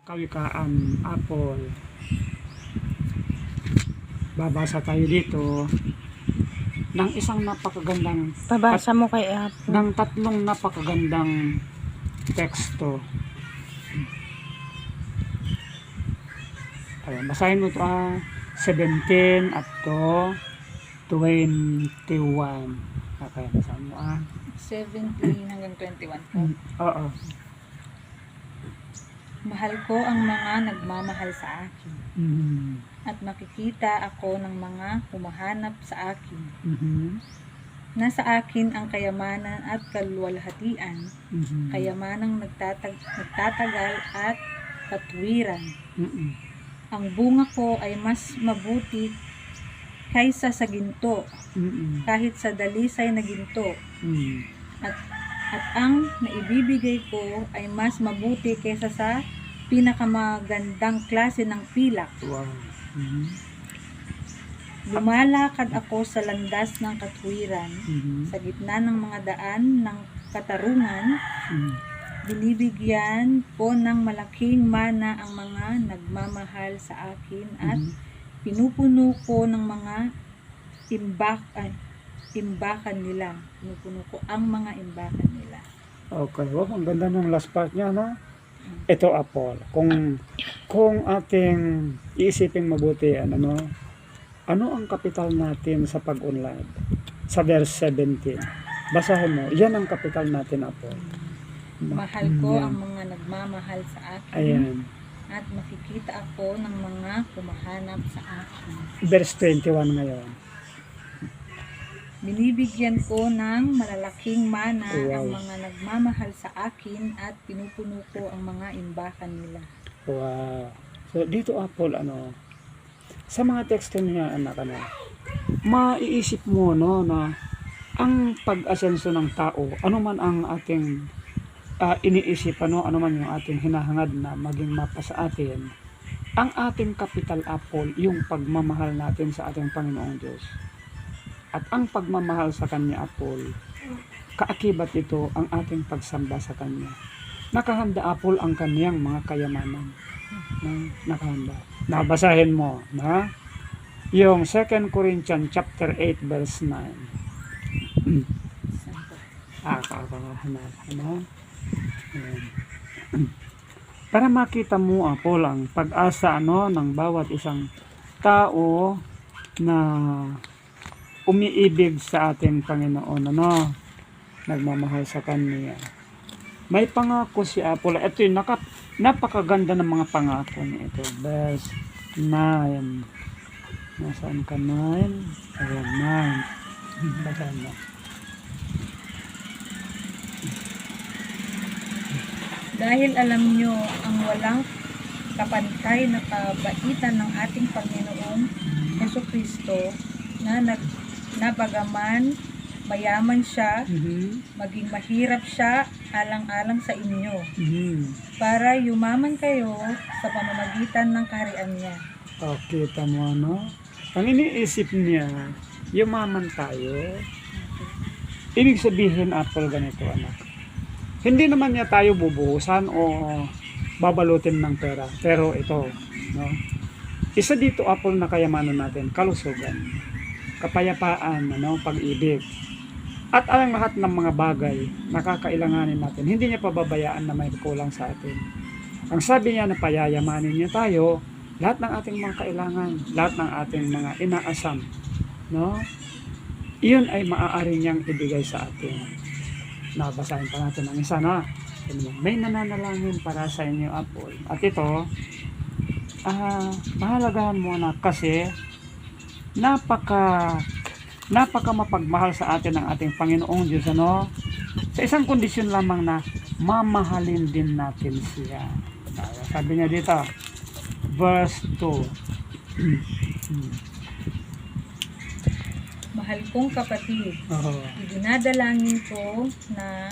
Kawikaan, Apple. Babasa tayo dito ng isang napakagandang Pabasa mo kay Apo. ng tatlong napakagandang teksto. Ayan, basahin mo ito 17 up to 21. Okay, basahin mo 17 hanggang 21 po. Oo. Mahal ko ang mga nagmamahal sa akin, Mhm. at makikita ako ng mga humahanap sa akin. Mhm. Nasa akin ang kayamanan at kaluwalhatian, Mhm. kayamanang nagtatagal at katwiran. Mhm. Ang bunga ko ay mas mabuti kaysa sa ginto, Mhm. kahit sa dalisay na ginto. Mhm. At ang naibibigay ko ay mas mabuti kaysa sa pinakamagandang klase ng pilak. Wow. Mhm. Lumalakad ako sa landas ng katwiran, Mhm. sa gitna ng mga daan ng katarungan. Mhm. Binibigyan ko ng malaking mana ang mga nagmamahal sa akin, at pinupuno ko ng mga imbakan nila. Pinupuno ko ang mga imbakan nila. Okay, wow, ang ganda ng last part niya, no? Ito, Apple. Kung ating iisipin mabuti, ano ang kapital natin sa pag-unlad? Sa verse 17. Basahin mo. Yan ang kapital natin, Apple. Mahal ko Yan. ang mga nagmamahal sa akin, Ayan. at makikita ako ng mga humahanap sa akin. Verse 21 ngayon. Binibigyan ko ng malalaking mana ang Wow. mga nagmamahal sa akin, at pinupuno ko ang mga imbakan nila. Wow. So, dito, Apple, sa mga teksto niya, anak, maiisip mo, no, na ang pag-asenso ng tao, ano man ang ating iniisip, ano man yung ating hinahangad na maging mapa sa atin, ang ating kapital, Apple, yung pagmamahal natin sa ating Panginoong Diyos. At ang pagmamahal sa Kanya, Apple, kaakibat ito ang ating pagsamba sa Kanya. Nakahanda, Apple, ang Kanyang mga kayamanan. Nakahanda. Nabasahin mo, na yung 2 Corinthians chapter 8 verse 9. Para makita mo, Apple, ang pag-asa ng bawat isang tao na umiibig sa ating Panginoon, nagmamahal sa Kanya. May pangako si Apple. Ito yung napakaganda ng mga pangako niya ito. Verse 9. Nasaan ka 9? Ayan, 9. Basahin mo. Dahil alam nyo ang walang kapantay na kabaitan ng ating Panginoong Jesucristo, na bagaman mayaman siya, maging mahirap siya alang-alang sa inyo, para yumaman kayo sa pamamagitan ng kaharian niya. Okay, tama, no? Ang iniisip niya, yumaman tayo. Ibig sabihin, Apple, ganito, anak. Hindi naman niya tayo bubuhusan o babalutin ng pera. Pero ito, no? Isa dito, Apple, na kayamanan natin, kalusugan, kapayapaan, pag-ibig. At ang lahat ng mga bagay na kakailanganin natin, hindi niya pababayaan na may kulang sa atin. Ang sabi niya na payayamanin niya tayo, lahat ng ating mga kailangan, lahat ng ating mga inaasam, no? Iyon ay maaari niyang ibigay sa atin. Nabasahin pa natin ang isa, na may nananalangin para sa inyo, Apple. At ito, mahalagahan mo na, kasi napaka mapagmahal sa atin ng ating Panginoong Diyos, sa isang kondisyon lamang, na mamahalin din natin siya. Sabi niya dito, verse 2. Mahal kong kapatid, idinadalangin ko na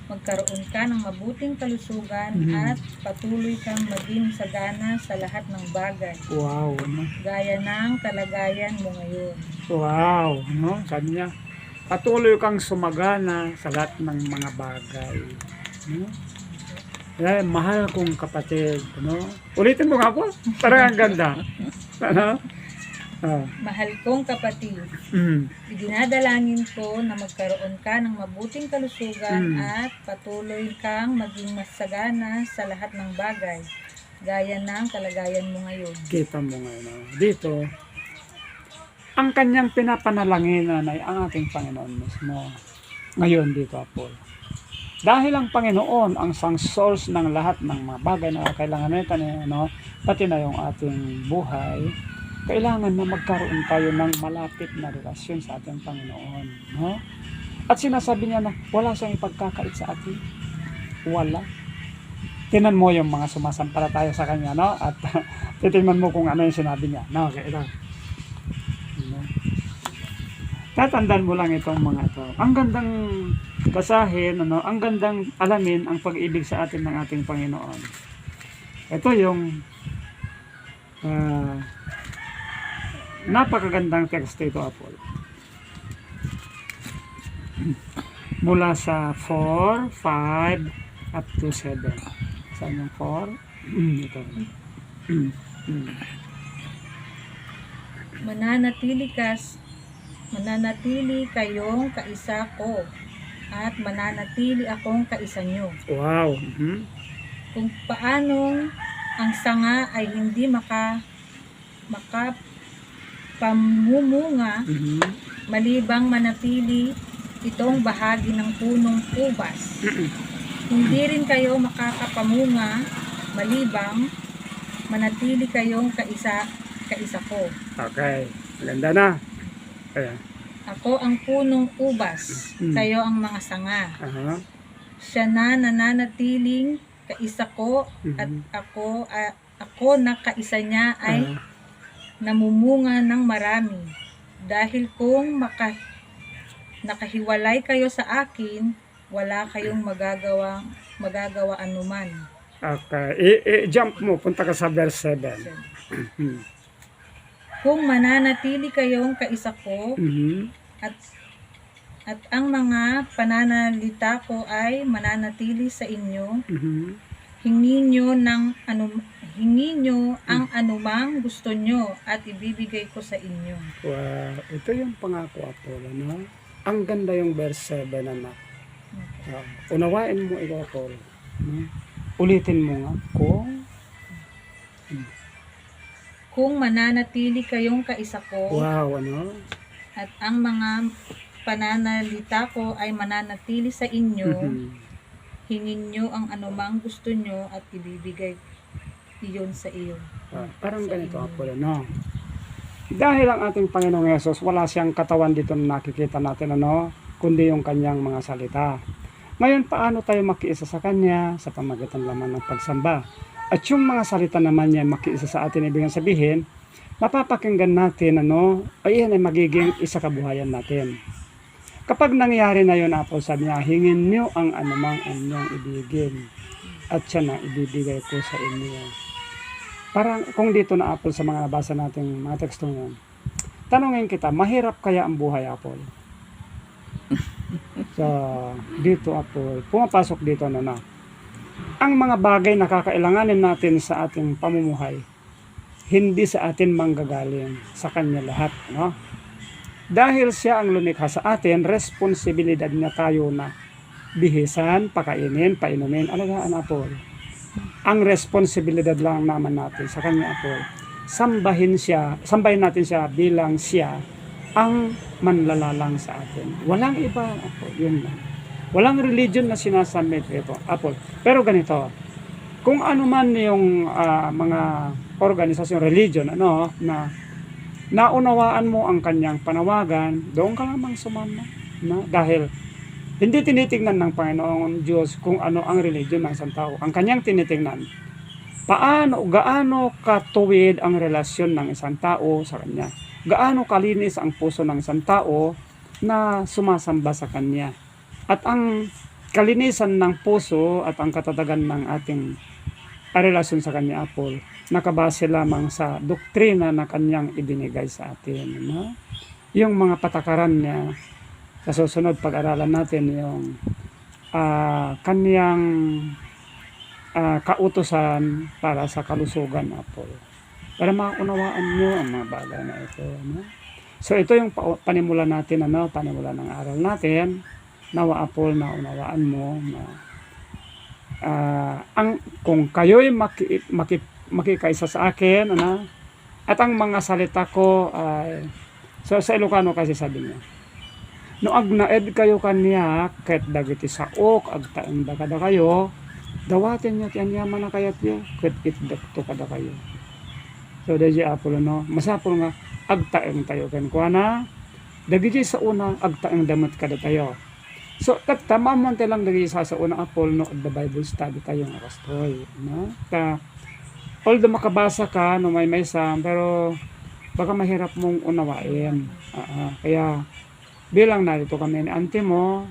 magkaroon ka ng mabuting kalusugan, at patuloy kang maging sagana sa lahat ng bagay. Wow, Gaya ng kalagayan mo ngayon. Wow, sabi niya, patuloy kang sumagana sa lahat ng mga bagay. Mahal kong kapatid, ano? Ulitin mo nga po, parang ang ganda. Ano? Mahal kong kapatid, Mm. idinadalangin ko na magkaroon ka ng mabuting kalusugan Mm. at patuloy kang maging masagana sa lahat ng bagay, gaya ng kalagayan mo ngayon. Kita mo ngayon, no? Dito, ang kanyang pinapanalangin ay ang ating Panginoon mismo. Ngayon dito, Apol. Dahil ang Panginoon ang sang source ng lahat ng mga bagay na kailangan natin, no? Pati na yung ating buhay, kailangan na magkaroon tayo ng malapit na relasyon sa ating Panginoon, no? At sinasabi niya na wala siyang ipagkakait sa atin. Wala. Tingnan mo yung mga sumasampalataya sa kanya, no? At titingnan mo kung ano yung sinabi niya. No, okay, ito. No? Tatandaan mo lang itong mga ito. Ang gandang basahin, ano? Ang gandang alamin ang pag-ibig sa atin ng ating Panginoon. Ito yung napakagandang teksto ito, Apol. Mula sa 4, 5, up to 7. Saan yung 4? Ito. Mananatili kayong kaisa ko at mananatili akong kaisa nyo. Wow. Kung paanong ang sanga ay hindi makapamumunga malibang manatili itong bahagi ng punong ubas. Hindi rin kayo makakapamunga malibang manatili kayong kaisa ko. Okay. Maganda na. Ayan. Ako ang punong ubas, kayo ang mga sanga. Aha. Siya na nananatiling kaisa ko at ako na kaisa niya ay namumunga ng marami. Dahil kung nakahiwalay kayo sa akin, wala kayong magagawa anuman. Okay. I-jump mo. Punta ka sa verse 7. Kung mananatili kayong kaisa ko at ang mga pananalita ko ay mananatili sa inyo, hingi nyo ang anumang gusto nyo at ibibigay ko sa inyo. Wow. Ito yung pangako, Apol. Ano? Ang ganda yung verse 7, anak. Unawain mo ito, Apol. Ulitin mo nga. Kung mananatili kayong kaisa ko, wow, ano? at ang mga pananalita ko ay mananatili sa inyo, hingin nyo ang anumang gusto nyo at ibibigay iyon sa iyo. Parang ganito, Apol, no? Dahil ang ating Panginoong Yesus, wala siyang katawan dito na nakikita natin, ano? Kundi yung kanyang mga salita. Ngayon, paano tayo makiisa sa kanya sa pamagitan lamang ng pagsamba? At yung mga salita naman niya makiisa sa atin, ibig sabihin, mapapakinggan natin, ano, ay yan ay magiging isa kabuhayan natin. Kapag nangyari na yun, Apol, sabi niya, hingin niyo ang anumang inyong ibigin at siya na ibibigay ko sa inyo. Parang kung dito na, Apol, sa mga nabasa natin mga tekstong yan, tanongin kita, mahirap kaya ang buhay, Apol? So, dito, Apol, pumapasok dito na ang mga bagay na kakailanganin natin sa ating pamumuhay, hindi sa atin manggagaling, sa Kanya lahat, no? Dahil siya ang lumikha sa atin, responsibilidad niya tayo na bihisan, pakainin, painumin, alagaan, Apol. Ang responsibilidad lang naman natin sa Kanya, Apol. Sambahin natin siya bilang siya ang manlalalang sa atin. Walang iba, Apol, yun lang. Walang religion na sinasubmit ito, Apol. Pero ganito, kung ano man yung mga organisasyon, religion, ano, na naunawaan mo ang kanyang panawagan, doon ka lamang sumama. No? Dahil hindi tinitingnan ng Panginoon Diyos kung ano ang religion ng isang tao. Ang kanyang tinitingnan, gaano katuwid ang relasyon ng isang tao sa kanya. Gaano kalinis ang puso ng isang tao na sumasamba sa kanya. At ang kalinisan ng puso at ang katatagan ng ating relasyon sa kanya, Apol, nakabase lamang sa doktrina na kanyang ibinigay sa atin. No? Yung mga patakaran niya, sa susunod pag-aralan natin yung kanyang kautusan para sa kalusugan, Apple. Para maunawaan nyo ang mga bagay na ito. No? So ito yung panimula natin, panimula ng aral natin. Nawa, Apple, na unawaan mo na kung kayo'y makikaisa sa akin, at ang mga salita ko ay, so sa Ilocano kasi sabi niya, no agnaed kayo kaniya, kahit dagiti saok, agtaang kada kayo, dawatin nyo, tiyan yaman na kayat nyo, kahit itdakto kada kayo. So, dahil Apple, masapol nga, agtaang tayo, kankwana, dagiti sa unang, agtaang damat kada tayo. So, tama mo lang dagiti sa unang Apple, the Bible study tayo nga kastoy, although makabasa ka, may sam, pero baka mahirap mong unawain. Kaya, bilang narito kami ni auntie mo,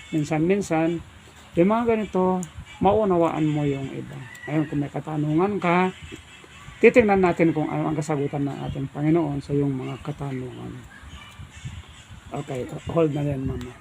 minsan-minsan, yung mga ganito, maunawaan mo yung iba. Ngayon, kung may katanungan ka, titingnan natin kung ano ang kasagutan ng ating Panginoon sa yung mga katanungan. Okay, hold na yan, Mama.